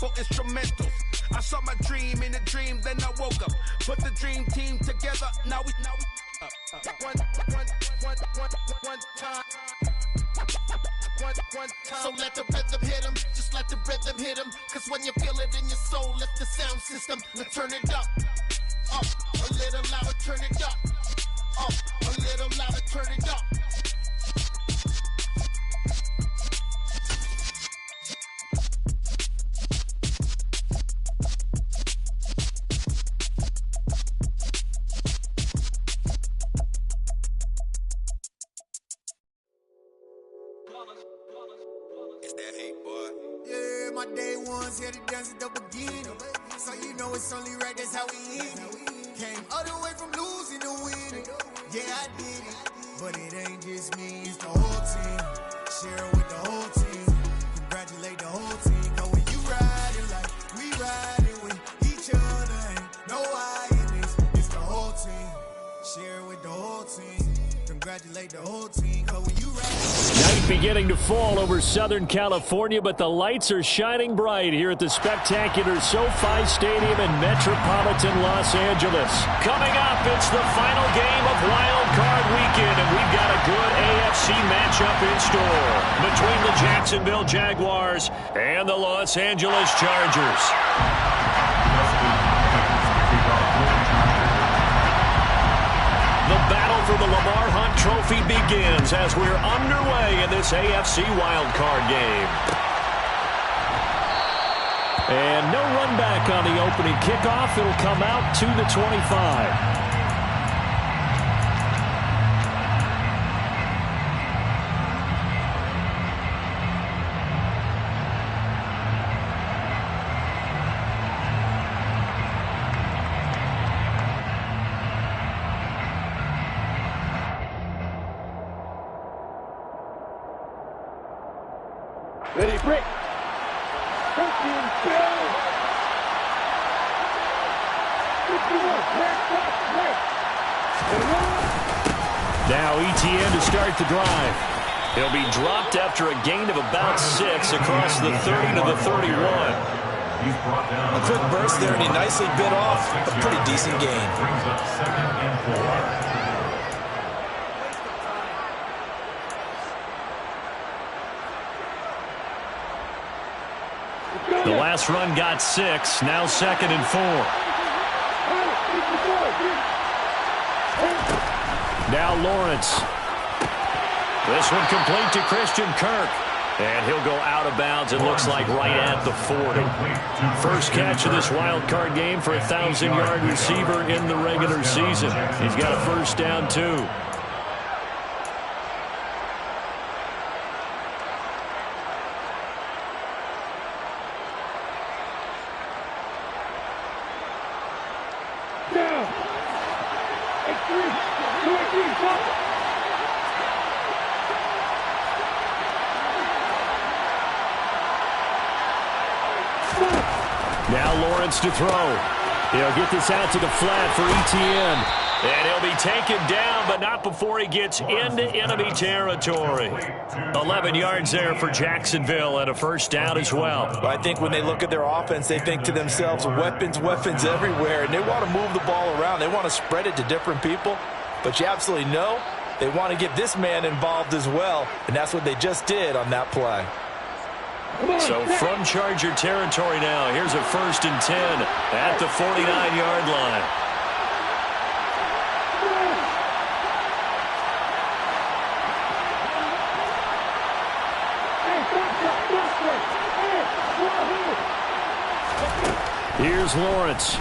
for instrumentals. I saw my dream in a dream, then I woke up. Put the dream team together, now we one time. So let the rhythm hit him, just let the rhythm hit him. Cause when you feel it in your soul, lift the sound system. Now turn it up, a little louder, turn it up, a little louder, turn it up. It's that hate, boy. Yeah, my day ones here to dance at the beginning. So you know it's only right, that's how we end it. Came all the way from losing to winning. Yeah, I did it. But it ain't just me, it's the whole team. Share it with the whole team. Congratulate the whole team. Cause when you riding like we riding with each other, ain't no I in this. It's the whole team. Share it with the whole team. Congratulate the whole team. Cause when you riding. Night beginning to fall over Southern California, but the lights are shining bright here at the spectacular SoFi Stadium in metropolitan Los Angeles. Coming up, it's the final game of Wild Card Weekend, and we've got a good AFC matchup in store between the Jacksonville Jaguars and the Los Angeles Chargers. The battle for the Lamar Hunt Trophy begins as we're underway in this AFC wildcard game. And no run back on the opening kickoff. It'll come out to the 25. Ready, break. Now ETN to start the drive. He'll be dropped after a gain of about 6 across the 30 to the 31. A quick burst there, and he nicely bit off a pretty decent gain. The last run got 6, now 2nd and 4. Now Lawrence. This one complete to Christian Kirk. And he'll go out of bounds, it looks like, right at the 40. First catch of this wild card game for a 1,000-yard receiver in the regular season. He's got a first down, too. Now Lawrence to throw. He'll get this out to the flat for ETN. And he'll be taken down, but not before he gets into enemy territory. 11 yards there for Jacksonville and a first down as well. But I think when they look at their offense, they think to themselves, weapons, weapons everywhere. And they want to move the ball around. They want to spread it to different people. But you absolutely know they want to get this man involved as well. And that's what they just did on that play. So from Charger territory now, here's a 1st and 10 at the 49-yard line. Here's Lawrence.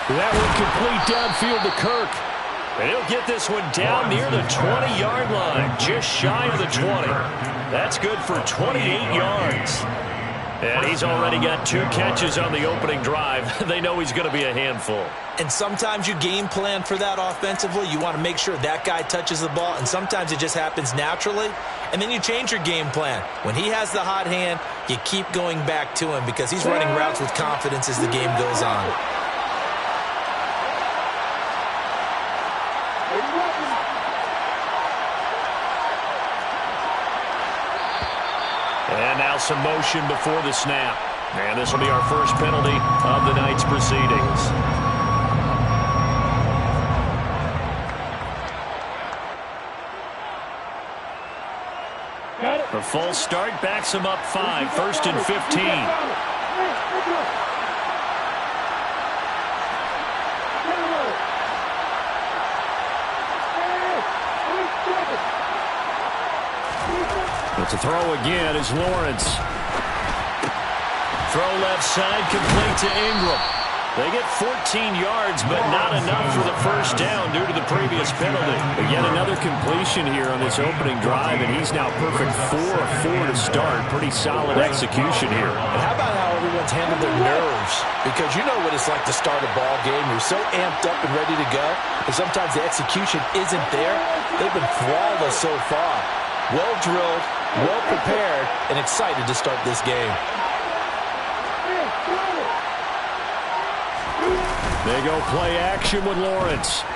That one complete downfield to Kirk. And he'll get this one down near the 20-yard line, just shy of the 20. That's good for 28 yards. And he's already got 2 catches on the opening drive. They know he's going to be a handful. And sometimes you game plan for that offensively. You want to make sure that guy touches the ball, and sometimes it just happens naturally. And then you change your game plan. When he has the hot hand, you keep going back to him because he's running routes with confidence as the game goes on. And now some motion before the snap. And this will be our first penalty of the night's proceedings. A false start backs him up 5, 1st and 15. But to throw again is Lawrence. Throw left side, complete to Ingram. They get 14 yards, but not enough for the first down due to the previous penalty. But yet another completion here on this opening drive, and he's now perfect 4 of 4 to start. Pretty solid execution here. And how about how everyone's handled their nerves? Because you know what it's like to start a ball game. You're so amped up and ready to go, and sometimes the execution isn't there. They've been flawless so far. Well drilled, well prepared, and excited to start this game. They go play action with Lawrence.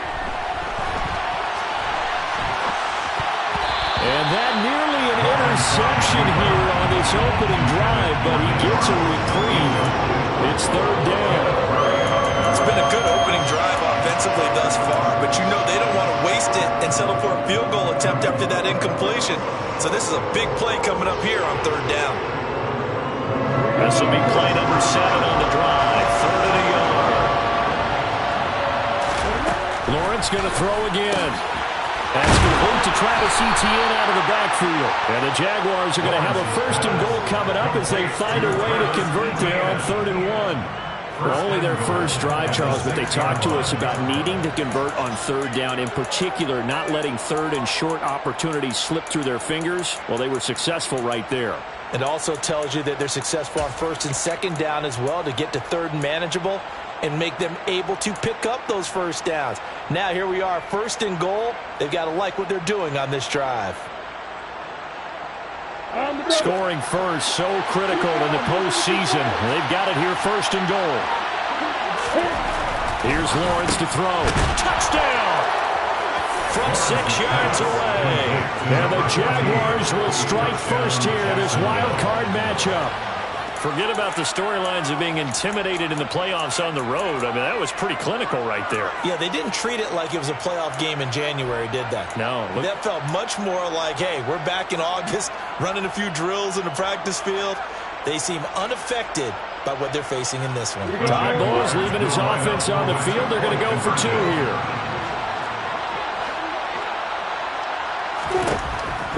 And that nearly an interception here on this opening drive, but he gets a reprieve. It's 3rd down. It's been a good opening drive offensively thus far, but you know they don't want to waste it and settle for a field goal attempt after that incompletion. So this is a big play coming up here on 3rd down. This will be play number 7 on the drive. 3rd and a yard. Lawrence going to throw again. That's complete to Travis Etienne out of the backfield. And the Jaguars are going to have a 1st and goal coming up as they find a way to convert there on 3rd and 1. Well, only their first drive, Charles, but they talked to us about needing to convert on 3rd down, in particular not letting 3rd and short opportunities slip through their fingers. Well, they were successful right there. It also tells you that they're successful on 1st and 2nd down as well to get to 3rd and manageable and make them able to pick up those first downs. Now here we are, 1st and goal. They've got to like what they're doing on this drive. Scoring first, so critical in the postseason. They've got it here, 1st and goal. Here's Lawrence to throw. Touchdown! From 6 yards away. And the Jaguars will strike first here in this wild card matchup. Forget about the storylines of being intimidated in the playoffs on the road. I mean, that was pretty clinical right there. Yeah, they didn't treat it like it was a playoff game in January, did they? No. That felt much more like, hey, we're back in August, running a few drills in the practice field. They seem unaffected by what they're facing in this one. Todd Bowles leaving his offense on the field. They're going to go for 2 here.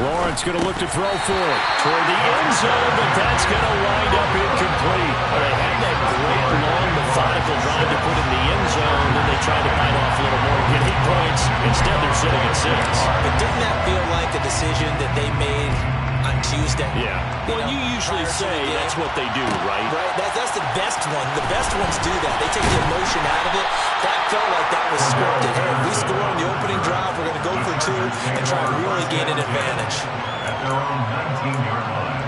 Lawrence going to look to throw for it toward the end zone, but that's going to wind up incomplete. Well, they had that great, long, methodical drive to put in the end zone, and they tried to bite off a little more and get 8 points. Instead, they're sitting at 6. But didn't that feel like a decision that they made on Tuesday? Yeah. Well, you usually say that's what they do, right? Right. That's the best one. The best ones do that. They take the emotion out of it. That felt like that was scripted. Hey, if we score on the opening drive, we're going to go for 2 and try to really gain an advantage. At their own 19-yard line.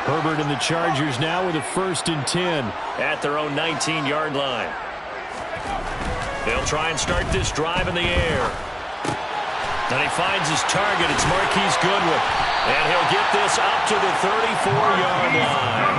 Herbert and the Chargers now with a 1st and 10 at their own 19-yard line. They'll try and start this drive in the air. Then he finds his target. It's Marquise Goodwin. And he'll get this up to the 34-yard line.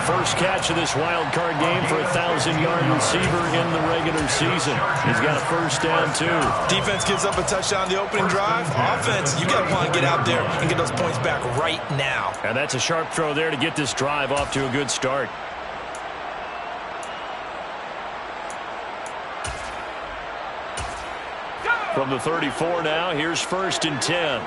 First catch of this wild card game for a 1,000-yard receiver in the regular season. He's got a 1st down, too. Defense gives up a touchdown the opening drive. Offense, you got to want to get out there and get those points back right now. And that's a sharp throw there to get this drive off to a good start. From the 34 now, here's 1st and 10.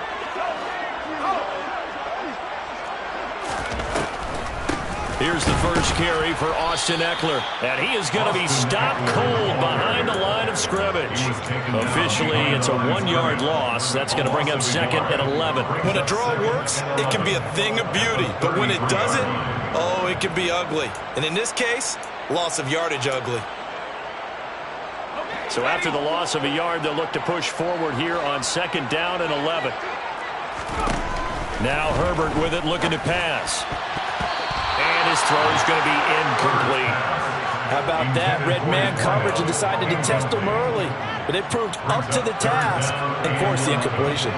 Here's the first carry for Austin Eckler. And he is going to be stopped cold behind the line of scrimmage. Officially, it's a 1-yard loss. That's going to bring up 2nd and 11. When a draw works, it can be a thing of beauty. But when it doesn't, oh, it can be ugly. And in this case, loss of yardage ugly. So after the loss of a yard, they'll look to push forward here on 2nd down and 11. Now Herbert with it, looking to pass. And his throw is going to be incomplete. How about that? Red man coverage and decided to test him early. But it proved up to the task and forced the incompletion.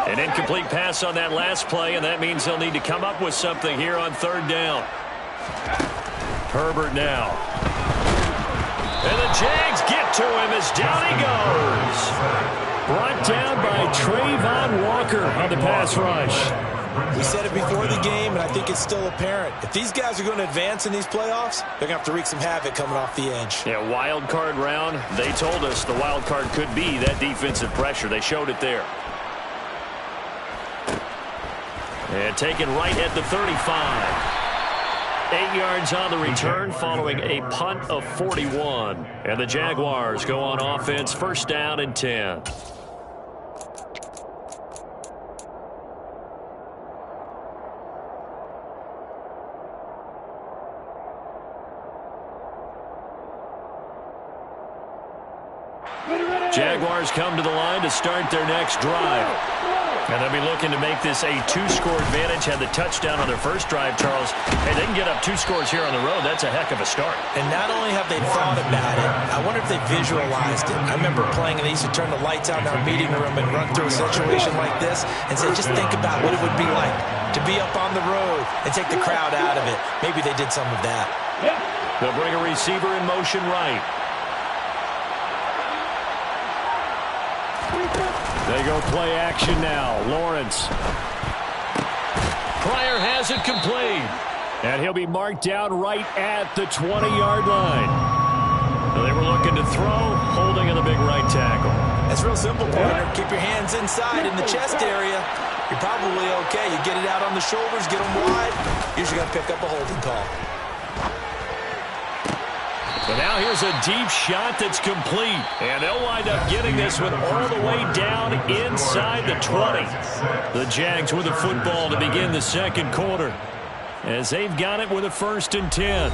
An incomplete pass on that last play, and that means they'll need to come up with something here on third down. Herbert now. And the Jags get to him as down he goes. Brought down by Trayvon Walker on the pass rush. We said it before the game, and I think it's still apparent. If these guys are going to advance in these playoffs, they're going to have to wreak some havoc coming off the edge. Yeah, wild card round. They told us the wild card could be that defensive pressure. They showed it there. And taken right at the 35. 8 yards on the return following a punt of 41. And the Jaguars go on offense, first down and 10. Jaguars come to the line to start their next drive. And they'll be looking to make this a two-score advantage. Had the touchdown on their first drive, Charles. Hey, they can get up 2 scores here on the road. That's a heck of a start. And not only have they thought about it, I wonder if they visualized it. I remember playing, and they used to turn the lights out in our meeting room and run through a situation like this and say, just think about what it would be like to be up on the road and take the crowd out of it. Maybe they did some of that. They'll bring a receiver in motion right. They go play action now. Lawrence. Pryor has it complete. And he'll be marked down right at the 20-yard line. They were looking to throw, holding in the big right tackle. That's real simple, partner. Keep your hands inside in the chest area. You're probably okay. You get it out on the shoulders, get them wide. Usually got to pick up a holding call. But now here's a deep shot that's complete. And they'll wind up getting this one all the way down inside the 20. The Jags with the football to begin the second quarter, as they've got it with a 1st and 10.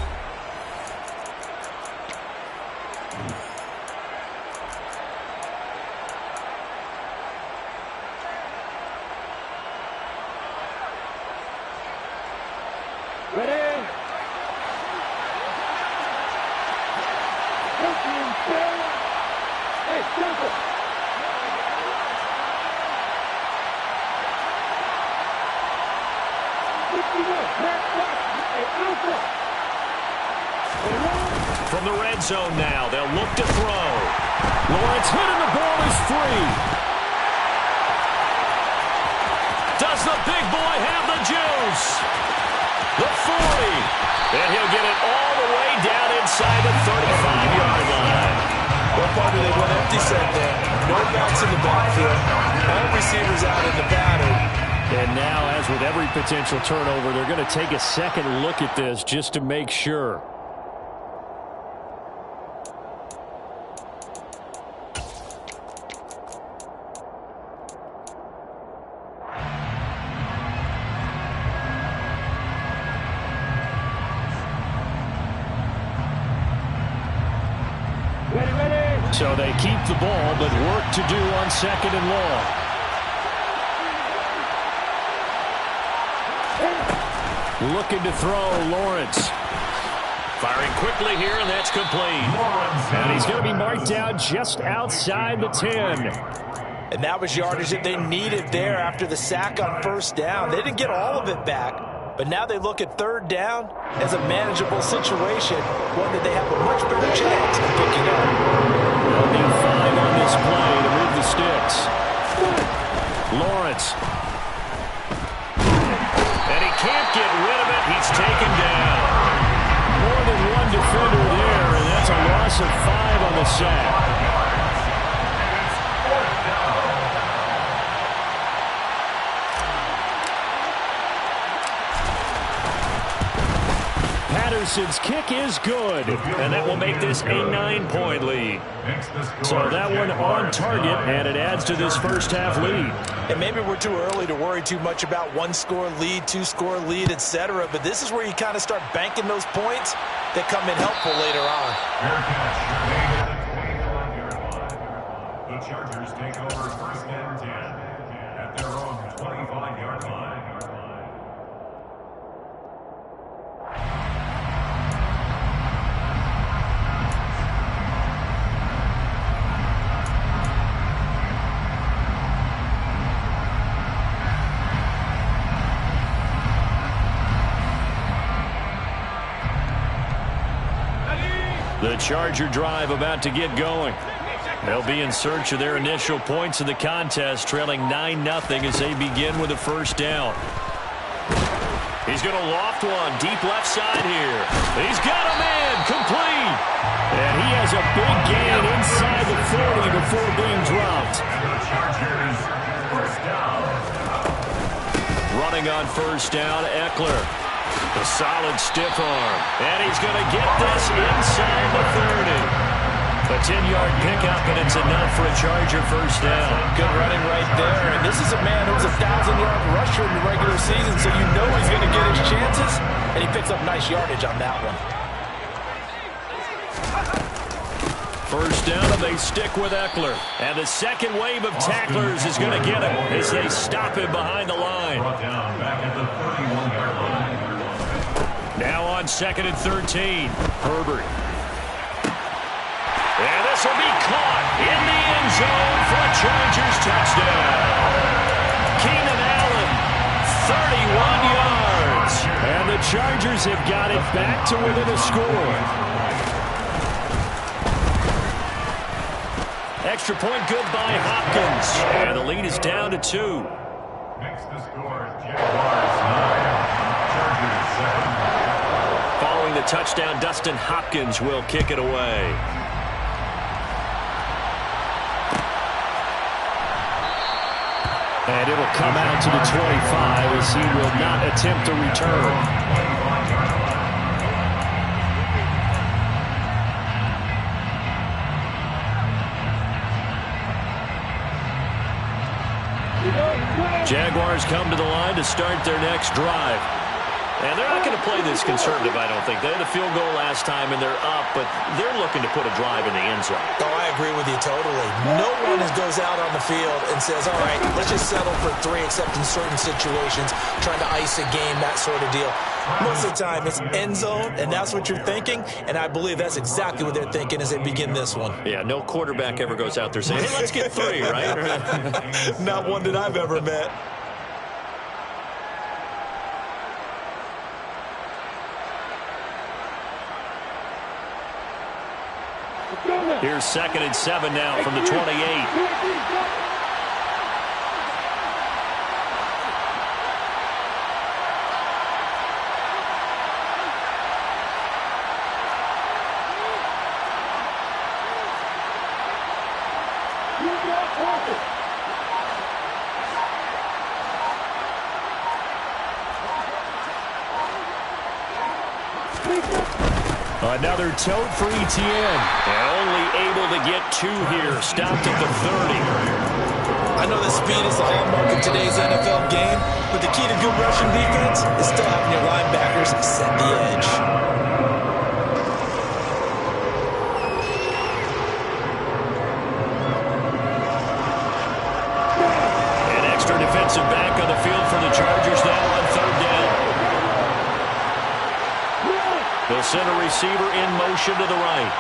From the red zone now, they'll look to throw. Lawrence hit and the ball is free. Does the big boy have the juice? The 40. And he'll get it all the way down inside the 35-yard line. Well, partner, they went empty set there. No backs in the backfield. All receivers out in the pattern. And now, as with every potential turnover, they're going to take a second look at this just to make sure. So they keep the ball, but work to do on 2nd and long. Looking to throw, Lawrence. Firing quickly here, and that's complete. And he's going to be marked down just outside the 10. And that was yardage that they needed there after the sack on 1st down. They didn't get all of it back, but now they look at 3rd down as a manageable situation, one that they have a much better chance of picking up. They'll need 5 on this play to move the sticks. Lawrence. And he can't get rid of it. He's taken down. More than one defender there, and that's a loss of 5 on the sack. Patterson's kick is good, and that will make this a 9-point lead. So that one on target, and it adds to this first half lead. And maybe we're too early to worry too much about 1-score lead, 2-score lead, etc. But this is where you kind of start banking those points that come in helpful later on. The Chargers take over first and 10 at their own 25-yard line. The Charger drive about to get going. They'll be in search of their initial points of the contest, trailing 9-0 as they begin with a first down. He's going to loft one deep left side here. He's got a man complete. And he has a big gain inside the 40 before being dropped. And the Chargers first down. Running on first down, Eckler. A solid stiff arm. And he's going to get this inside the 30. A 10-yard pickup, and it's enough for a Charger first down. Good running right there. And this is a man who was a 1,000-yard rusher in the regular season, so you know he's going to get his chances. And he picks up nice yardage on that one. First down, and they stick with Eckler. And the second wave of tacklers is going to get him as they stop him behind the line. Brought down back at the 31-yard line. Now on 2nd and 13, Herbert. And this will be caught in the end zone for a Chargers touchdown. Keenan Allen, 31 yards. And the Chargers have got it back to within a score. Extra point good by Hopkins. And the lead is down to 2. Makes the score Jaguars 9, Chargers 7. Following the touchdown, Dustin Hopkins will kick it away. And it'll come out to the 25 as he will not attempt to return. Jaguars come to the line to start their next drive. And they're not going to play this conservative, I don't think. They had a field goal last time, and they're up, but they're looking to put a drive in the end zone. Oh, I agree with you totally. No one goes out on the field and says, all right, let's just settle for 3, except in certain situations, trying to ice a game, that sort of deal. Most of the time, it's end zone, and that's what you're thinking, and I believe that's exactly what they're thinking as they begin this one. Yeah, no quarterback ever goes out there saying, hey, let's get 3, right? Not one that I've ever met. Here's 2nd and 7 now from the 28. Another tote for ETN. And only able to get 2 here. Stopped at the 30. I know that speed is the hallmark of today's NFL game, but the key to good rushing defense is still having your linebackers set the edge. An extra defensive back on the field for the Chargers now on 3rd down. They'll send a receiver in motion to the right.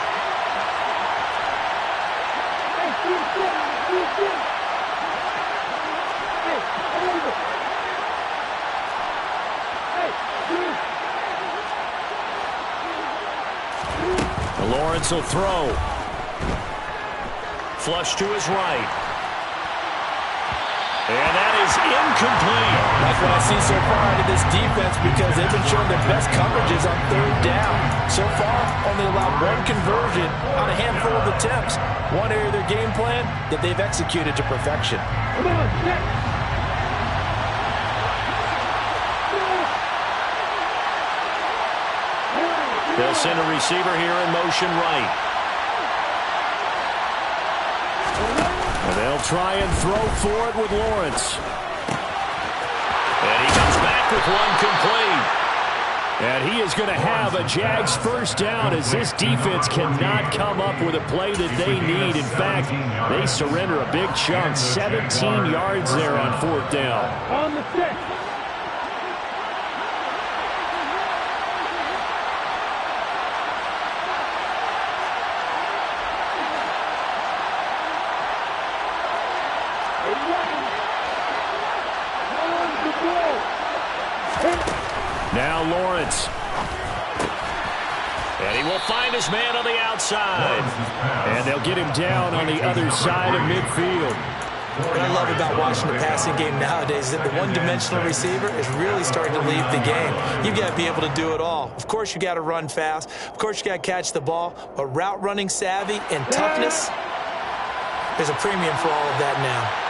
Lawrence will throw. Flush to his right. And that is incomplete. That's what I see so far out of this defense because they've been showing their best coverages on 3rd down. So far, only allowed 1 conversion on a handful of attempts. One area of their game plan that they've executed to perfection. Come on, get. They'll send a receiver here in motion right. And they'll try and throw for it with Lawrence. And he comes back with 1 complete. And he is going to have a Jags first down as this defense cannot come up with a play that they need. In fact, they surrender a big chunk, 17 yards there on fourth down. On the 6. Now Lawrence. And he will find his man on the outside. And they'll get him down on the other side of midfield. What I love about watching the passing game nowadays is that the one-dimensional receiver is really starting to leave the game. You've got to be able to do it all. Of course, you got to run fast. Of course, you got to catch the ball. But route running savvy and toughness, there's a premium for all of that now.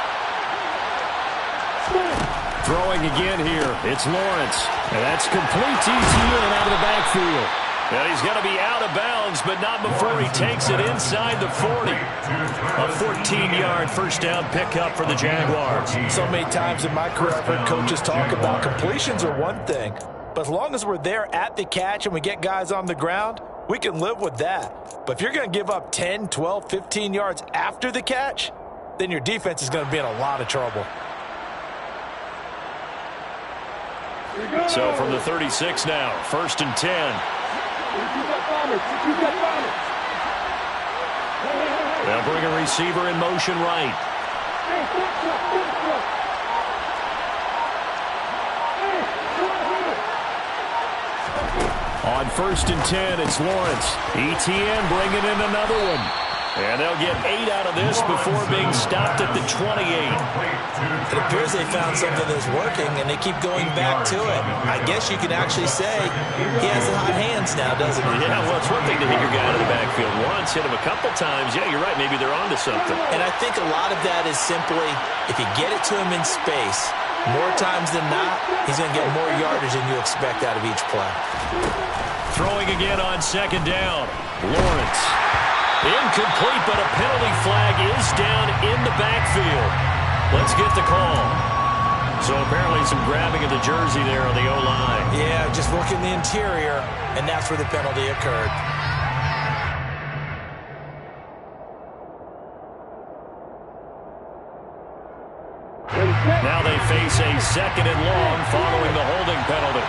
Throwing again here. It's Lawrence. And that's complete ETN out of the backfield. And he's going to be out of bounds, but not before he takes it inside the 40. A 14-yard first down pickup for the Jaguars. So many times in my career, I've heard coaches talk about completions are one thing. But as long as we're there at the catch and we get guys on the ground, we can live with that. But if you're going to give up 10, 12, 15 yards after the catch, then your defense is going to be in a lot of trouble. So from the 36 now, 1st and 10. They'll bring a receiver in motion right. On 1st and 10, it's Lawrence. ETN bringing in another one. And they'll get 8 out of this before being stopped at the 28. It appears they found something that's working, and they keep going back to it. I guess you can actually say he has the hot hands now, doesn't he? Yeah, well, it's one thing to hit your guy out of the backfield once, hit him a couple times. Yeah, you're right. Maybe they're onto something. And I think a lot of that is simply if you get it to him in space, more times than not, he's going to get more yardage than you expect out of each play. Throwing again on 2nd down. Lawrence. Incomplete, but a penalty flag is down in the backfield. Let's get the call. So apparently some grabbing of the jersey there on the O-line. Yeah, just working the interior, and that's where the penalty occurred. Now they face a 2nd and long following the holding penalty.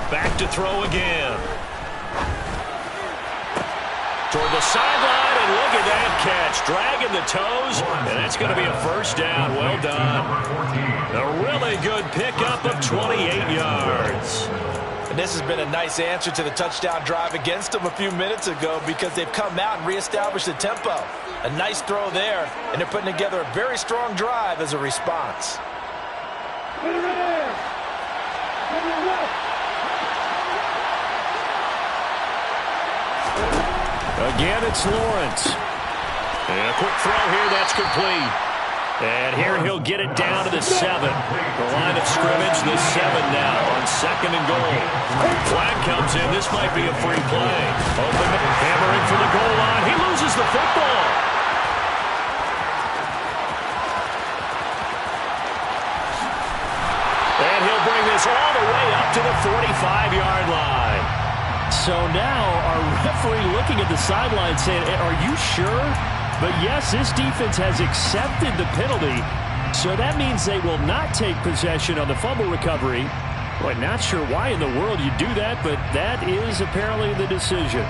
Back to throw again. Toward the sideline, and look at that catch. Dragging the toes, and that's going to be a first down. Well done. A really good pickup of 28 yards. And this has been a nice answer to the touchdown drive against them a few minutes ago because they've come out and reestablished the tempo. A nice throw there, and they're putting together a very strong drive as a response. Again, it's Lawrence. And a quick throw here, that's complete. And here he'll get it down to the 7. The line of scrimmage, the 7 now on 2nd and goal. Flag comes in. This might be a free play. Open, hammering for the goal line. He loses the football. And he'll bring this all the way up to the 45-yard line. So now our referee looking at the sideline saying, are you sure? But yes, this defense has accepted the penalty, so that means they will not take possession on the fumble recovery. Boy, not sure why in the world you do that, but that is apparently the decision.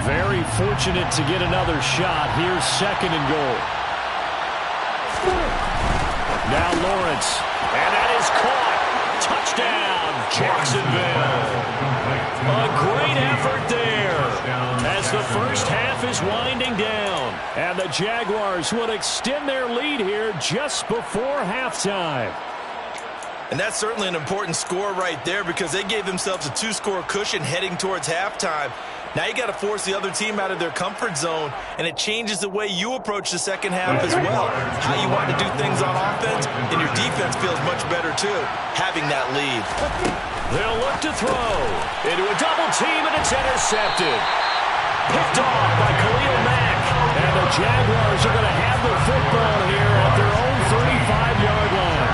Very fortunate to get another shot. Here's 2nd and goal. Now Lawrence, and that is caught. Touchdown, Jacksonville. A great effort there as the first half is winding down. And the Jaguars will extend their lead here just before halftime. And that's certainly an important score right there because they gave themselves a 2-score cushion heading towards halftime. Now you got to force the other team out of their comfort zone, and it changes the way you approach the second half as well. How you want to do things on offense, and your defense feels much better too, having that lead. They'll look to throw into a double team, and it's intercepted. Picked off by Khalil Mack. And the Jaguars are going to have the football here at their own 35-yard line.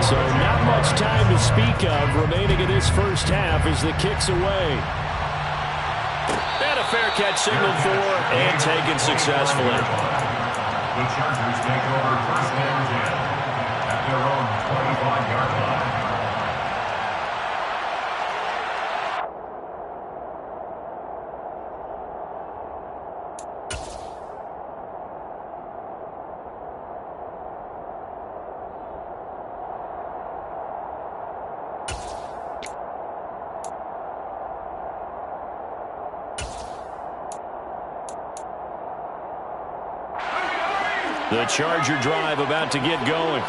So not much time to speak of remaining in this first half as the kick's away. And a fair catch signaled for and taken successfully. The Chargers take over first and 10 at their own 25-yard line. The Charger drive about to get going.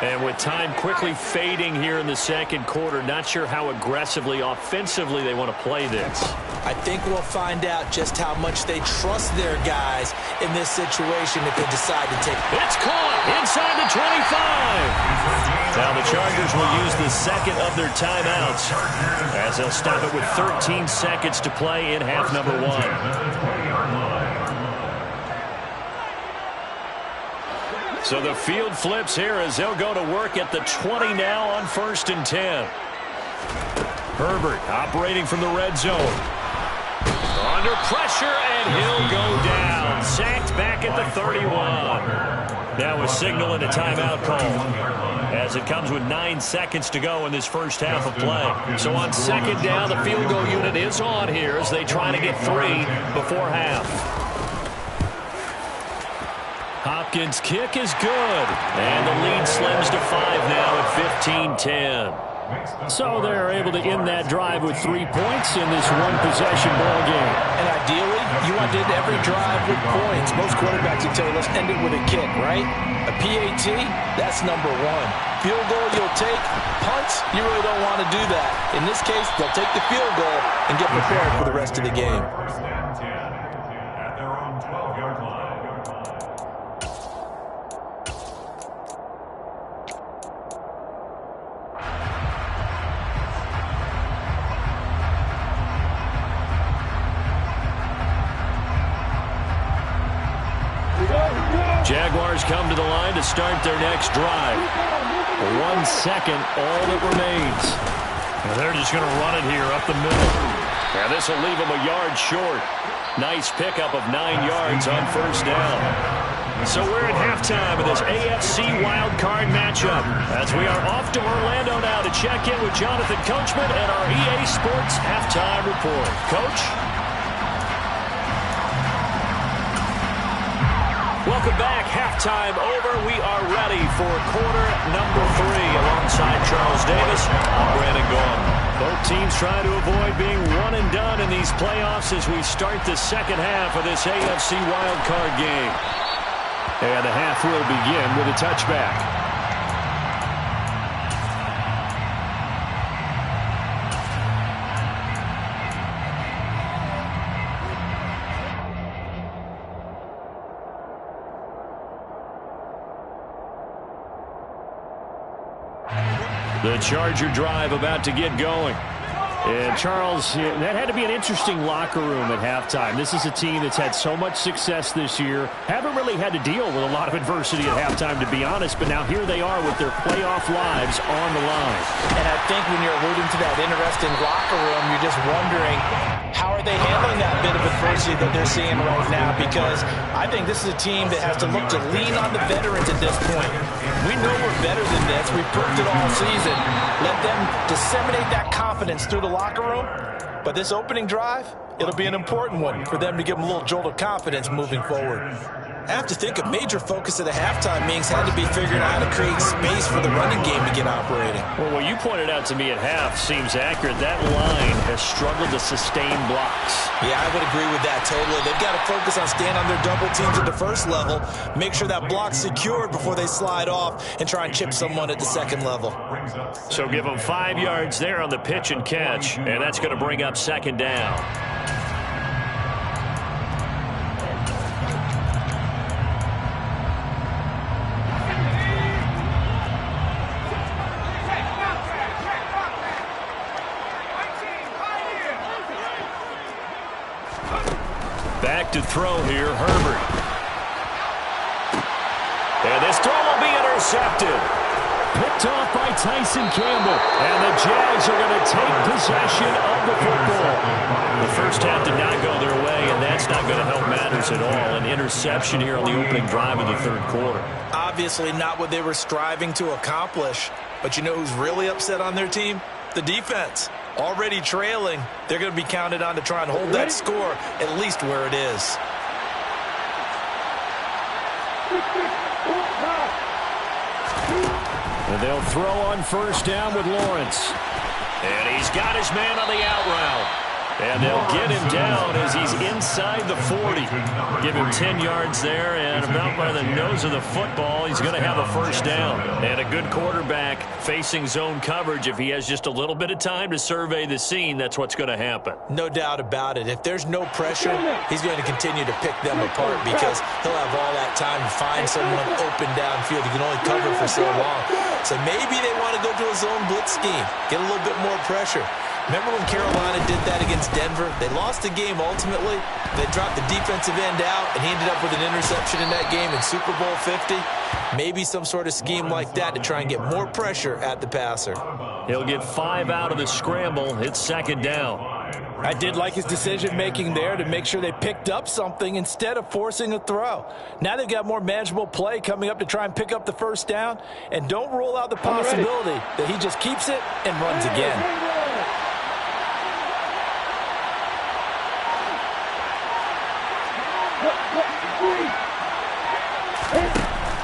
And with time quickly fading here in the second quarter, not sure how aggressively, offensively they want to play this. I think we'll find out just how much they trust their guys in this situation if they decide to take it. It's caught inside the 25. Now the Chargers will use the second of their timeouts as they'll stop it with 13 seconds to play in half number one. So the field flips here as they'll go to work at the 20 now on 1st and 10. Herbert operating from the red zone. Under pressure, and he'll go down. Sacked back at the 31. Now a signal and a timeout call as it comes with 9 seconds to go in this first half of play. So on second down, the field goal unit is on here as they try to get 3 before half. Hopkins' kick is good, and the lead slims to 5 now at 15-10. So they're able to end that drive with 3 points in this one-possession ball game. And ideally, you want to end every drive with points. Most quarterbacks would tell you, let's end it with a kick, right? A PAT, that's number 1. Field goal you'll take. Punts, you really don't want to do that. In this case, they'll take the field goal and get prepared for the rest of the game. First and 10 at their own 12-yard line. Jaguars come to the line to start their next drive. 1 second, all that remains. And they're just going to run it here up the middle. Now this will leave them a yard short. Nice pickup of 9 yards on first down. So we're at halftime of this AFC wildcard matchup as we are off to Orlando now to check in with Jonathan Coachman and our EA Sports halftime report. Coach? Welcome back. Halftime over. We are ready for quarter number 3 alongside Charles Davis. I'm Brandon Gaughan. Both teams trying to avoid being one and done in these playoffs as we start the second half of this AFC wildcard game. And the half will begin with a touchback. The Charger drive about to get going. And Charles, that had to be an interesting locker room at halftime. This is a team that's had so much success this year. Haven't really had to deal with a lot of adversity at halftime, to be honest. But now here they are with their playoff lives on the line. And I think when you're alluding to that interesting locker room, you're just wondering, how are they handling that bit of adversity that they're seeing right now? Because I think this is a team that has to look to lean on the veterans at this point. We know we're better than this. We've proved it all season. Let them disseminate that confidence through the locker room. But this opening drive, it'll be an important one for them to give them a little jolt of confidence moving forward. I have to think a major focus of the halftime meetings had to be figuring out how to create space for the running game to get operating. Well, what you pointed out to me at half seems accurate. That line has struggled to sustain blocks. Yeah, I would agree with that totally. They've got to focus on staying on their double teams at the first level, make sure that block's secured before they slide off and try and chip someone at the second level. So give them 5 yards there on the pitch and catch, and that's going to bring up second down. Back to throw here, Herbert. And this throw will be intercepted. Picked off by Tyson Campbell. And the Jags are going to take possession of the football. The first half did not go their way, and that's not going to help matters at all. An interception here on the opening drive of the third quarter. Obviously not what they were striving to accomplish. But you know who's really upset on their team? The defense. Already trailing, they're going to be counted on to try and hold that score at least where it is. And they'll throw on first down with Lawrence. And he's got his man on the out route. And they'll get him down as he's inside the 40. Give him 10 yards there, and about by the nose of the football, he's going to have a first down. And a good quarterback facing zone coverage. If he has just a little bit of time to survey the scene, that's what's going to happen. No doubt about it. If there's no pressure, he's going to continue to pick them apart because he'll have all that time to find someone open downfield. He can only cover for so long. So maybe they want to go to a zone blitz scheme, get a little bit more pressure. Remember when Carolina did that against Denver? They lost the game ultimately. They dropped the defensive end out, and he ended up with an interception in that game in Super Bowl 50. Maybe some sort of scheme like that to try and get more pressure at the passer. He'll get 5 out of the scramble. It's second down. I did like his decision-making there to make sure they picked up something instead of forcing a throw. Now they've got more manageable play coming up to try and pick up the first down, and don't rule out the possibility that he just keeps it and runs again.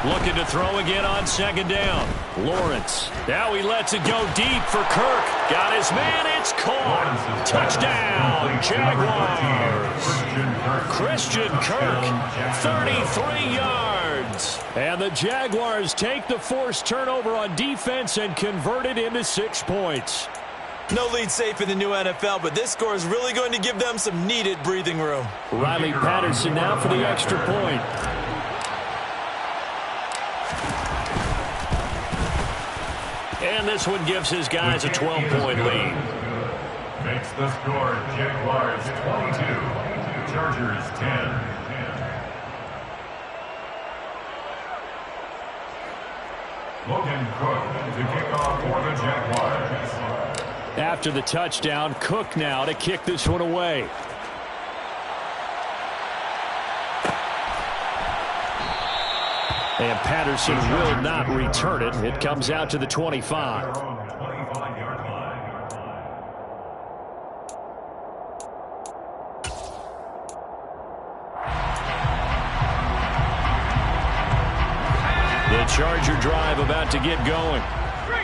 Looking to throw again on second down. Lawrence. Now he lets it go deep for Kirk. Got his man. It's caught. Touchdown, Jaguars. Christian Kirk, 33 yards. And the Jaguars take the forced turnover on defense and convert it into 6 points. No lead safe in the new NFL, but this score is really going to give them some needed breathing room. Riley Patterson now for the extra point. And this one gives his guys a 12-point lead. Makes the score Jaguars 22, Chargers 10. Logan Cook to kick off for the Jaguars. After the touchdown, Cook now to kick this one away. And Patterson will not return it. It comes out to the 25. The Charger drive about to get going.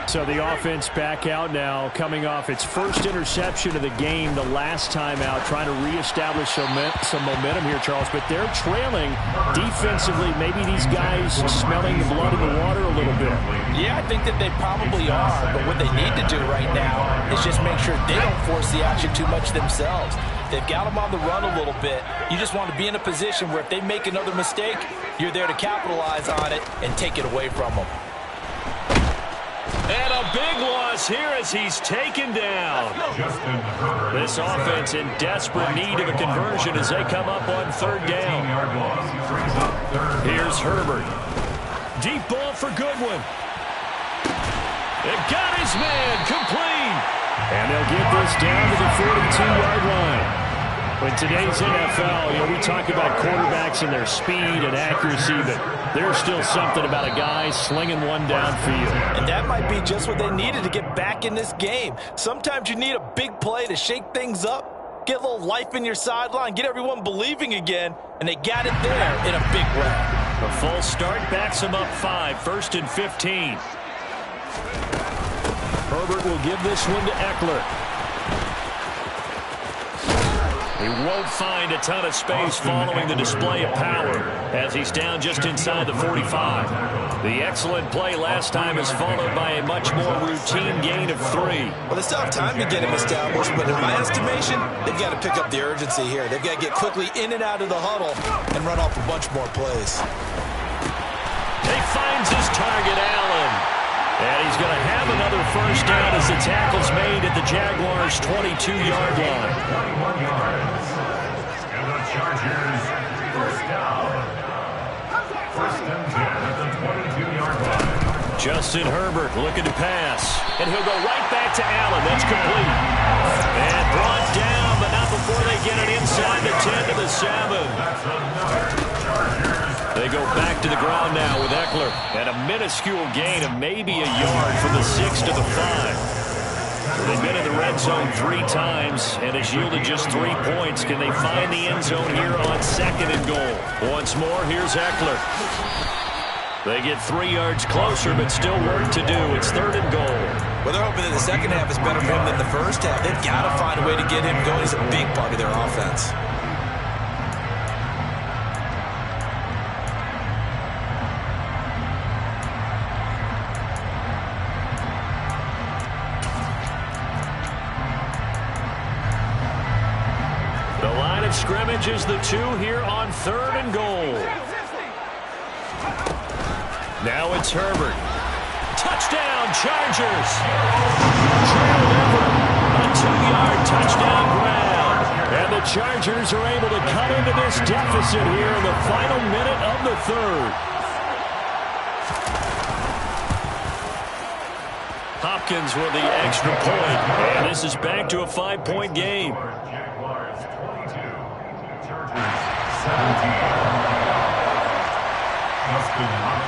So the offense back out now, coming off its first interception of the game the last time out, trying to reestablish some momentum here, Charles. But they're trailing defensively. Maybe these guys smelling the blood in the water a little bit. Yeah, I think that they probably are. But what they need to do right now is just make sure they don't force the action too much themselves. They've got them on the run a little bit. You just want to be in a position where if they make another mistake, you're there to capitalize on it and take it away from them. And a big loss here as he's taken down. This offense in desperate need of a conversion as they come up on third down. Here's Herbert. Deep ball for Goodwin. It got his man complete. And they'll get this down to the 42-yard line. In today's NFL, we talk about quarterbacks and their speed and accuracy, but there's still something about a guy slinging one downfield. And that might be just what they needed to get back in this game. Sometimes you need a big play to shake things up. get a little life in your sideline, get everyone believing again, and they got it there in a big way. A false start backs him up 5, 1st and 15. Herbert will give this one to Eckler. He won't find a ton of space following the display of power as he's down just inside the 45. The excellent play last time is followed by a much more routine gain of 3. Well, they still have time to get him established, but in my estimation, they've got to pick up the urgency here. They've got to get quickly in and out of the huddle and run off a bunch more plays. He finds his target, Allen. And he's going to have another first down as the tackle's made at the Jaguars' 22-yard line. 21 yards. And the Chargers first down. 1st and 10 at the 22-yard line. Justin Herbert looking to pass. And he'll go right back to Allen. That's complete. And brought down, but not before they get it inside the 10 to the 7. That's another Chargers. They go back to the ground now with Eckler. And a minuscule gain of maybe a yard from the 6 to the 5. So they've been in the red zone 3 times, and it's yielded just 3 points. Can they find the end zone here on 2nd and goal? Once more, here's Eckler. They get 3 yards closer, but still work to do. It's 3rd and goal. Well, they're hoping that the second half is better for him than the first half. They've got to find a way to get him going. He's a big part of their offense. The line of scrimmage is the 2 here on 3rd and goal. Now it's Herbert. Touchdown, Chargers. Gerald Everett, a 2-yard touchdown grab. And the Chargers are able to cut into this deficit here in the final minute of the 3rd. Hopkins with the extra point. And this is back to a 5-point game. Jaguars 22. Chargers 17.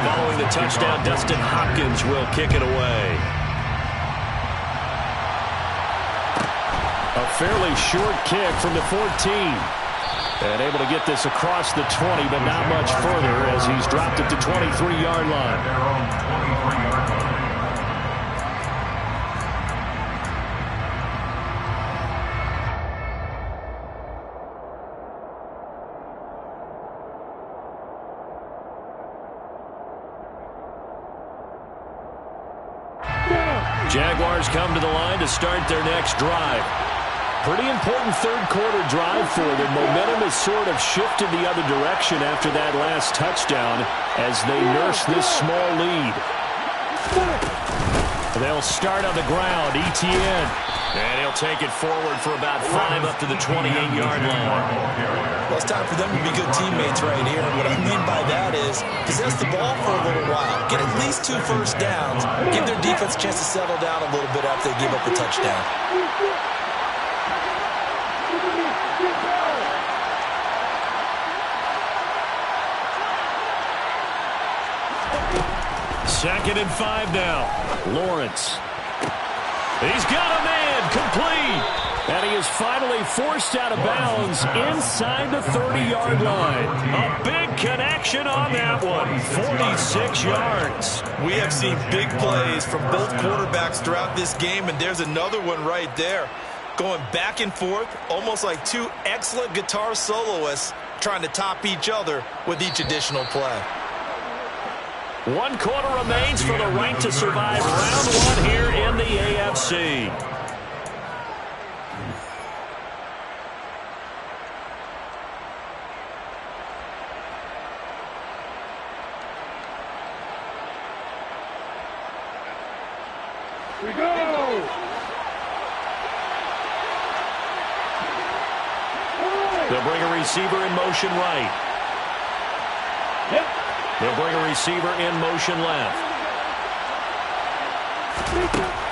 Following the touchdown, Dustin Hopkins will kick it away. A fairly short kick from the 14. And able to get this across the 20, but not much further as he's dropped it to 23-yard line. Their own 23-yard line. Jaguars come to the line to start their next drive. Pretty important third-quarter drive for them. Momentum has sort of shifted the other direction after that last touchdown as they nurse this small lead. They'll start on the ground. Etienne. And he'll take it forward for about 5 up to the 28-yard line. Well, it's time for them to be good teammates right here. And what I mean by that is possess the ball for a little while. Get at least 2 first downs. Give their defense a chance to settle down a little bit after they give up the touchdown. Second and 5 now. Lawrence. He's got a man, complete. And he is finally forced out of bounds inside the 30-yard line. A big connection on that one. 46 yards. We have seen big plays from both quarterbacks throughout this game, and there's another one right there. Going back and forth, almost like 2 excellent guitar soloists trying to top each other with each additional play. 1 quarter remains for the right to survive round 1 here in the AFC. We go! They'll bring a receiver in motion right. Yep. They'll bring a receiver in motion left.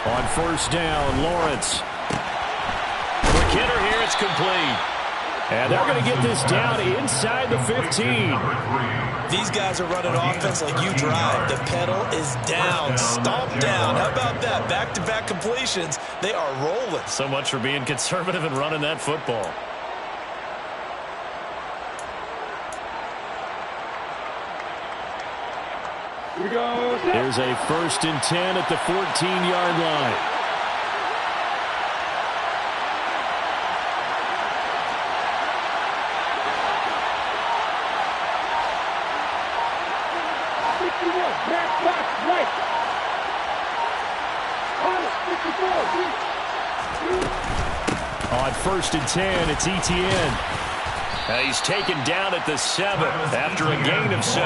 On first down, Lawrence. McKinnon here, it's complete. And they're going to get this down inside the 15. These guys are running offense like you drive. The pedal is down, stomp down. How about that? Back-to-back completions. They are rolling. So much for being conservative and running that football. Here we go. Here's a 1st and 10 at the 14-yard line. On 1st and 10, it's Etienne. He's taken down at the 7 after a gain of 7.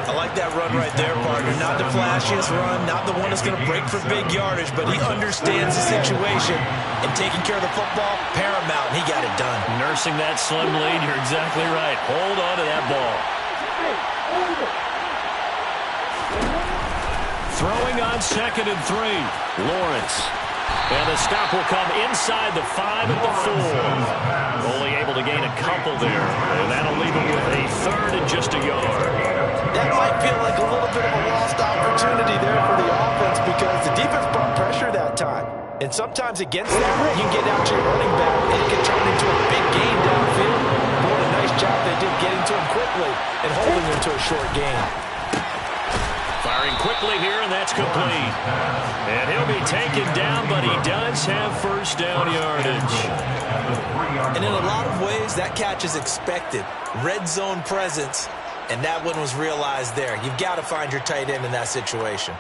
I like that run right there, partner. Not the flashiest run, not the one that's going to break for big yardage, but he understands the situation, and taking care of the football, paramount, and he got it done. Nursing that slim lead, you're exactly right. Hold on to that ball. Throwing on 2nd and 3. Lawrence. And the stop will come inside the 5 at the 4. Only able to gain a couple there. And that'll leave him with a 3rd and just a yard. That might feel like a little bit of a lost opportunity there for the offense because the defense brought pressure that time. And sometimes against that, you can get out to your running back and it can turn into a big gain downfield. But what a nice job they did getting to him quickly and holding him to a short gain. Firing quickly here, and that's complete. And he'll be taken down, but he does have 1st down yardage. And in a lot of ways, that catch is expected. Red zone presence, and that one was realized there. You've got to find your tight end in that situation.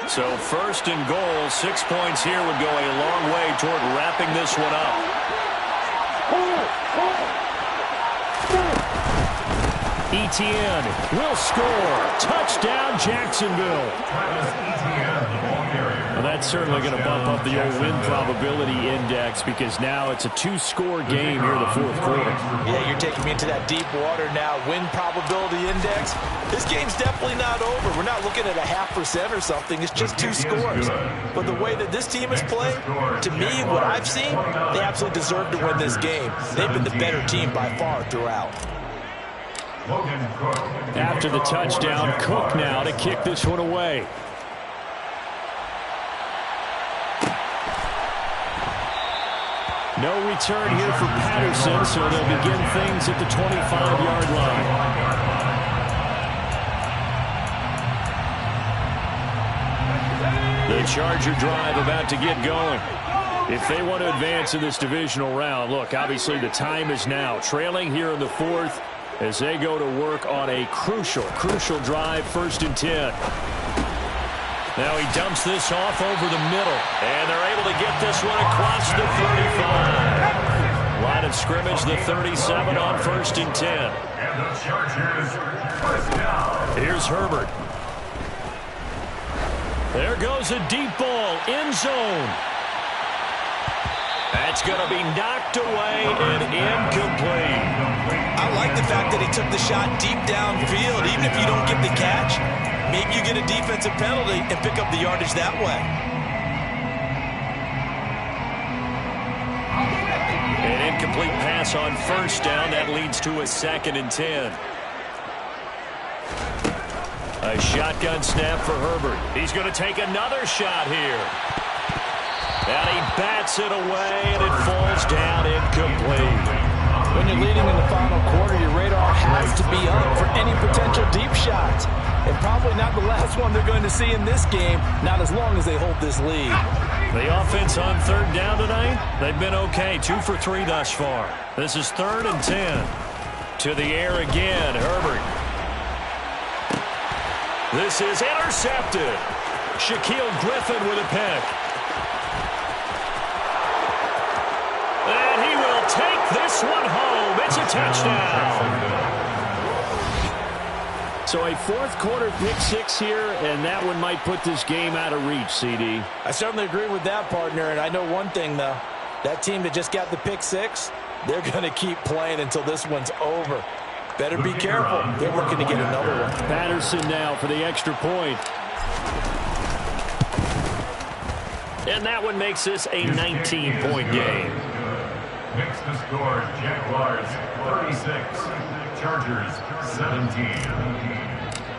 So 1st and goal, 6 points here would go a long way toward wrapping this one up. Etienne will score. Touchdown, Jacksonville. Well, that's certainly going to bump up the old win probability index because now it's a 2-score game here in the 4th quarter. Yeah, you're taking me into that deep water now. Win probability index. This game's definitely not over. We're not looking at a 0.5% or something. It's just 2 scores. But the way that this team has played, to me, what I've seen, they absolutely deserve to win this game. They've been the better team by far throughout. After the touchdown, Cook now to kick this one away. No return here for Patterson, so they'll begin things at the 25-yard line. The Charger drive about to get going. If they want to advance in this divisional round, look, obviously the time is now. Trailing here in the 4th as they go to work on a crucial drive, 1st and 10. Now he dumps this off over the middle, and they're able to get this one across the 35. Line of scrimmage, the 37 on 1st and 10. And the Chargers, 1st down. Here's Herbert. There goes a deep ball, end zone. That's going to be knocked away and incomplete. I like the fact that he took the shot deep downfield. Even if you don't get the catch, maybe you get a defensive penalty and pick up the yardage that way. An incomplete pass on 1st down. That leads to a 2nd and 10. A shotgun snap for Herbert. He's going to take another shot here. And he bats it away, and it falls down incomplete. When you're leading in the final quarter, your radar has to be up for any potential deep shots. And probably not the last one they're going to see in this game, not as long as they hold this lead. The offense on 3rd down tonight, they've been okay. 2 for 3 thus far. This is 3rd and 10. To the air again, Herbert. This is intercepted. Shaquille Griffin with a pick. And he will take this one home. It's a touchdown. So a 4th quarter pick 6 here, and that one might put this game out of reach, CD. I certainly agree with that, partner. And I know one thing, though. That team that just got the pick 6, they're going to keep playing until this one's over. Better be careful. They're looking to get another one. Patterson now for the extra point. And that one makes this a 19-point game. Makes the score Jaguars 36, Chargers 17.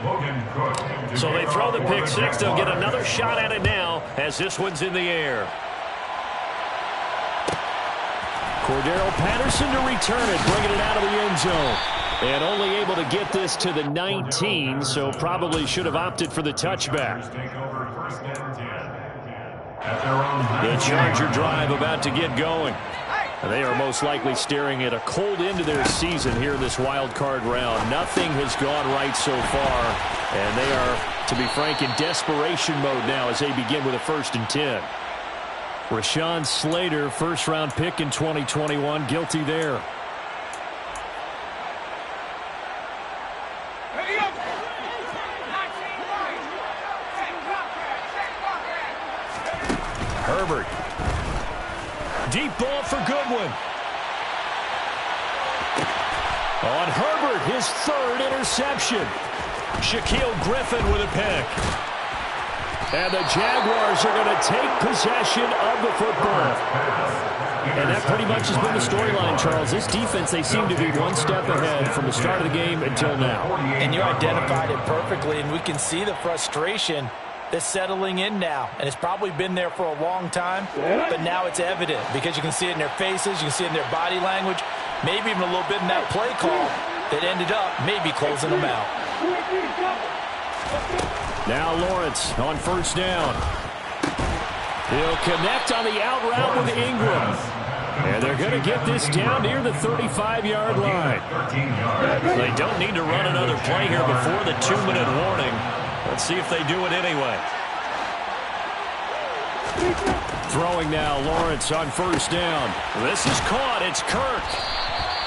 Logan Cook. So they throw the pick six. They'll get another shot at it now as this one's in the air. Cordero Patterson to return it, bringing it out of the end zone. And only able to get this to the 19, so probably should have opted for the touchback. The Charger drive about to get going. And they are most likely staring at a cold end to their season here in this wild card round. Nothing has gone right so far, and they are, to be frank, in desperation mode now as they begin with a 1st and 10. Rashawn Slater, first-round pick in 2021, guilty there. Herbert. Deep ball for Goodwin. On Herbert, his 3rd interception. Shaquille Griffin with a pick. And the Jaguars are going to take possession of the football. And that pretty much has been the storyline, Charles. This defense, they seem to be one step ahead from the start of the game until now. And you identified it perfectly, and we can see the frustration that's settling in now. And it's probably been there for a long time, but now it's evident because you can see it in their faces, you can see it in their body language, maybe even a little bit in that play call that ended up maybe closing them out. Now Lawrence on 1st down. He'll connect on the out route with Ingram. And they're going to get this down near the 35-yard line. They don't need to run another play here before the 2-minute warning. Let's see if they do it anyway. Throwing now, Lawrence on 1st down. This is caught. It's Kirk.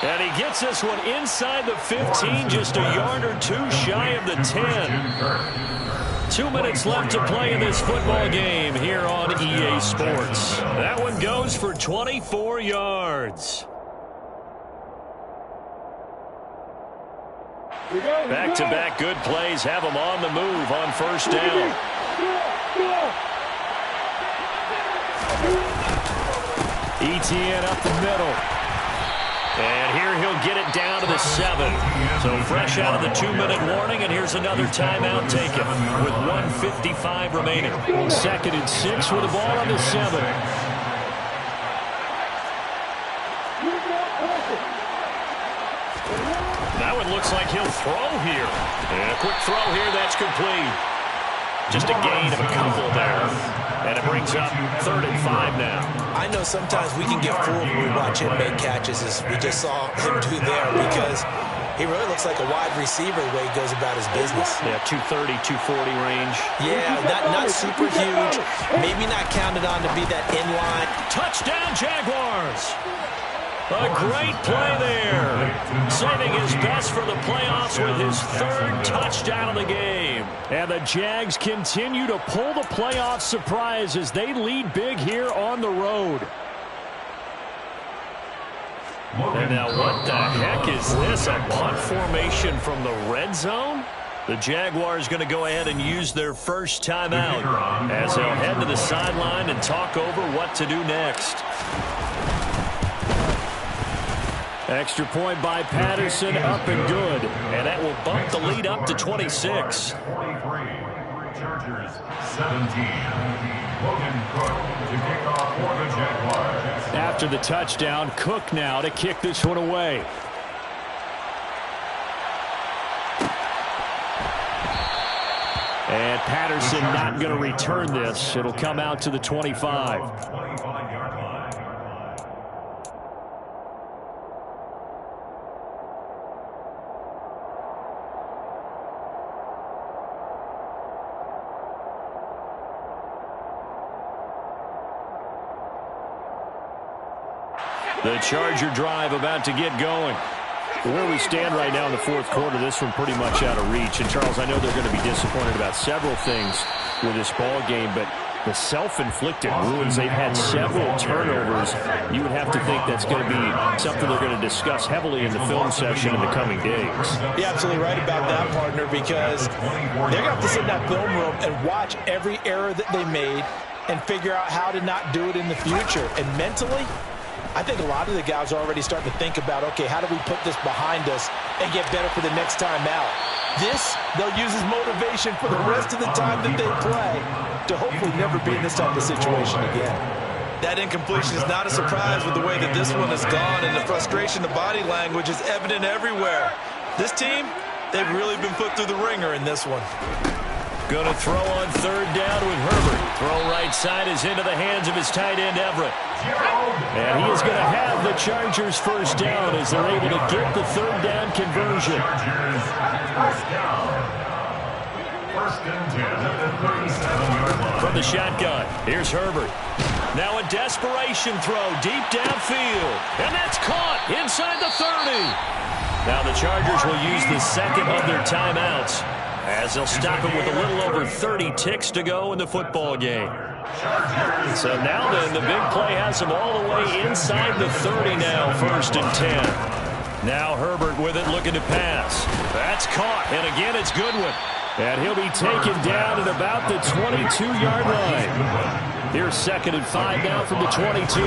And he gets this one inside the 15, just a yard or two shy of the 10. 2 minutes left to play in this football game here on EA Sports. That one goes for 24 yards. Back-to-back good plays have them on the move on 1st down. Etienne up the middle. And here he'll get it down to the 7. So fresh out of the 2-minute warning, and here's another timeout taken with 1:55 remaining. 2nd and 6 with the ball on the 7. That one looks like he'll throw here. And a quick throw here, that's complete. Just a gain of a couple there. And it brings up 3rd and 5 now. I know sometimes we can get fooled when we watch him make catches, as we just saw him do there, because he really looks like a wide receiver the way he goes about his business. Yeah, 230, 240 range. Yeah, not super huge. Maybe not counted on to be that inline. Touchdown, Jaguars! A great play there. Saving his best for the playoffs with his 3rd touchdown of the game. And the Jags continue to pull the playoff surprise as they lead big here on the road. And now what the heck is this? A punt formation from the red zone? The Jaguars going to go ahead and use their first timeout as they'll head to the sideline and talk over what to do next. Extra point by Patterson, up and good. And that will bump the lead up to 26. 43, Chargers 17. Logan Cook to kick off for the Jaguars. After the touchdown, Cook now to kick this one away. And Patterson not going to return this. It'll come out to the 25. 25-yard line. The Charger drive about to get going. Where we stand right now in the 4th quarter, this one pretty much out of reach. And, Charles, I know they're going to be disappointed about several things with this ball game, but The self-inflicted wounds, they've had several turnovers. You would have to think that's going to be something they're going to discuss heavily in the film session in the coming days. You're absolutely right about that, partner, because they're going to have to sit in that film room and watch every error that they made and figure out how to not do it in the future. And mentally, I think a lot of the guys are already starting to think about, okay, how do we put this behind us and get better for the next time out? This, they'll use as motivation for the rest of the time that they play to hopefully never be in this type of situation again. That incompletion is not a surprise with the way that this one has gone, and the frustration, the body language is evident everywhere. This team, they've really been put through the ringer in this one. Going to throw on third down with Herbert. Throw right side is into the hands of his tight end, Everett. And he is going to have the Chargers first down as they're able to get the third down conversion. First down. First and 10 at the 37-yard line. From the shotgun, here's Herbert. Now a desperation throw deep downfield. And that's caught inside the 30. Now the Chargers will use the second of their timeouts as they'll stop him with a little over 30 ticks to go in the football game. So now then, the big play has him all the way inside the 30 now, first and 10. Now Herbert with it, looking to pass. That's caught, and again it's Goodwin. And he'll be taken down at about the 22-yard line. Here's second and 5 now from the 22.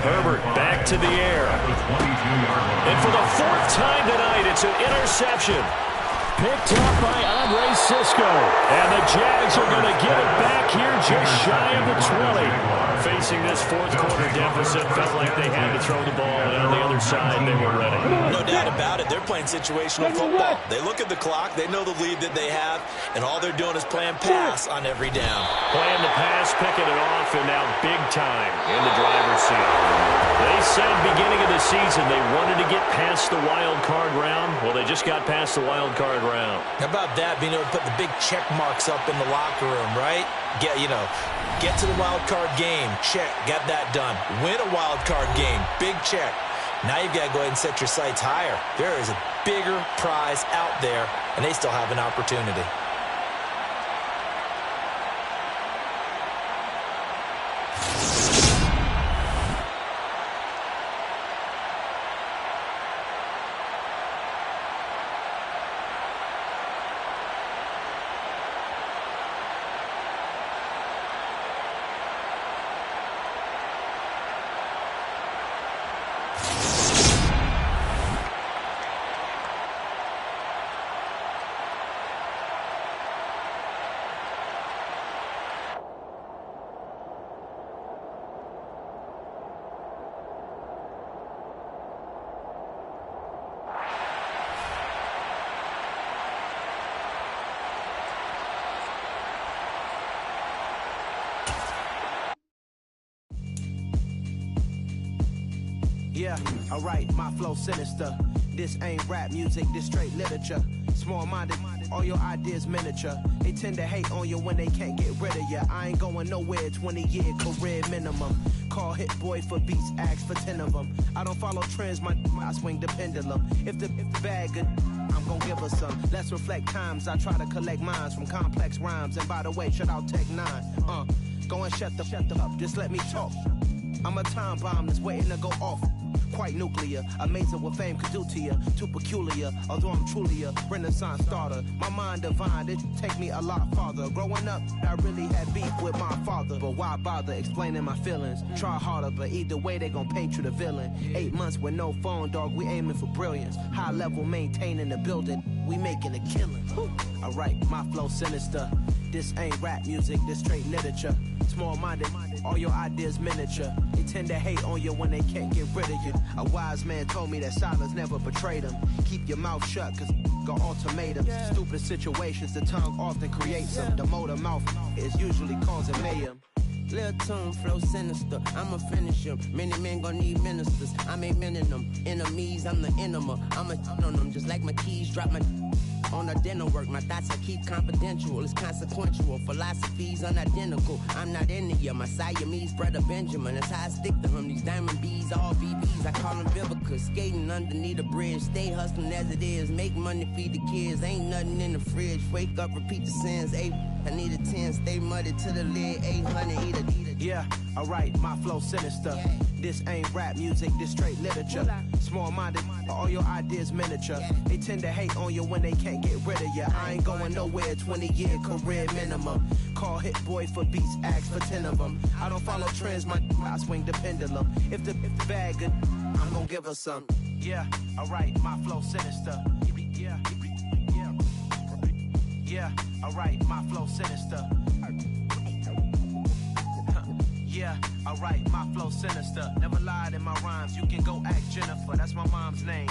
Herbert back to the air. And for the fourth time tonight, it's an interception. Picked up by Andre Sisco. And the Jags are going to get it back here just shy of the 20. Facing this fourth quarter deficit, felt like they had to throw the ball, and on the other side, they were ready. No doubt about it. They're playing situational football. They look at the clock. They know the lead that they have, and all they're doing is playing pass on every down. Playing the pass, picking it off, and now big time in the driver's seat. They said beginning of the season they wanted to get past the wild card round. Well, they just got past the wild card round. How about that, being able to put the big check marks up in the locker room, right? Get to the wild card game, check, got that done. Win a wild card game, big check. Now you've got to go ahead and set your sights higher. There is a bigger prize out there, and they still have an opportunity. Yeah, alright, my flow sinister. This ain't rap music, this straight literature. Small-minded, all your ideas miniature. They tend to hate on you when they can't get rid of you. I ain't going nowhere, 20-year career minimum. Call Hit Boy for beats, ask for 10 of them. I don't follow trends, I swing the pendulum. If the bag good, I'm gonna give her some. Let's reflect times, I try to collect minds from complex rhymes. And by the way, shout out Tech 9. Go and shut the up, just let me talk. I'm a time bomb that's waiting to go off. Quite nuclear, amazing what fame could do to you. Too peculiar, although I'm truly a renaissance starter. My mind divine, it take me a lot farther. Growing up, I really had beef with my father. But why bother explaining my feelings? Try harder, but either way they gon' paint you the villain. 8 months with no phone, dog, we aiming for brilliance. High level maintaining the building, we making a killing. Alright, my flow sinister. This ain't rap music, this straight literature. Small-minded, all your ideas miniature. They tend to hate on you when they can't get rid of you. A wise man told me that silence never betrayed him. Keep your mouth shut, cause got ultimatums. Stupid situations, the tongue often creates them. The motor mouth is usually causing mayhem. Lil' tune, flow sinister, I'ma finish him. Many men gon' need ministers, I'm a men in them. Enemies, I'm the enema. I'm on them, just like my keys, drop my on the dinner work. My thoughts I keep confidential, it's consequential. Philosophies unidentical, I'm not into you. My Siamese brother Benjamin, that's how I stick to him. These diamond bees, all BBs, I call them Vivica. Skating underneath the bridge, stay hustling as it is. Make money, feed the kids, ain't nothing in the fridge. Wake up, repeat the sins, I need a 10, stay muddy to the lid, 800, eat a. Yeah, alright, my flow sinister. This ain't rap music, this straight literature. Small-minded, all your ideas miniature. They tend to hate on you when they can't get rid of you. I ain't going nowhere, 20-year career minimum. Call Hit Boy for beats, ask for 10 of them. I don't follow trends, I swing the pendulum. If the bag good, I'm gonna give her some. Yeah, alright, my flow sinister. Yeah, alright, my flow sinister. Yeah, alright, my flow sinister. Never lied in my rhymes, you can go ask Jennifer, that's my mom's name.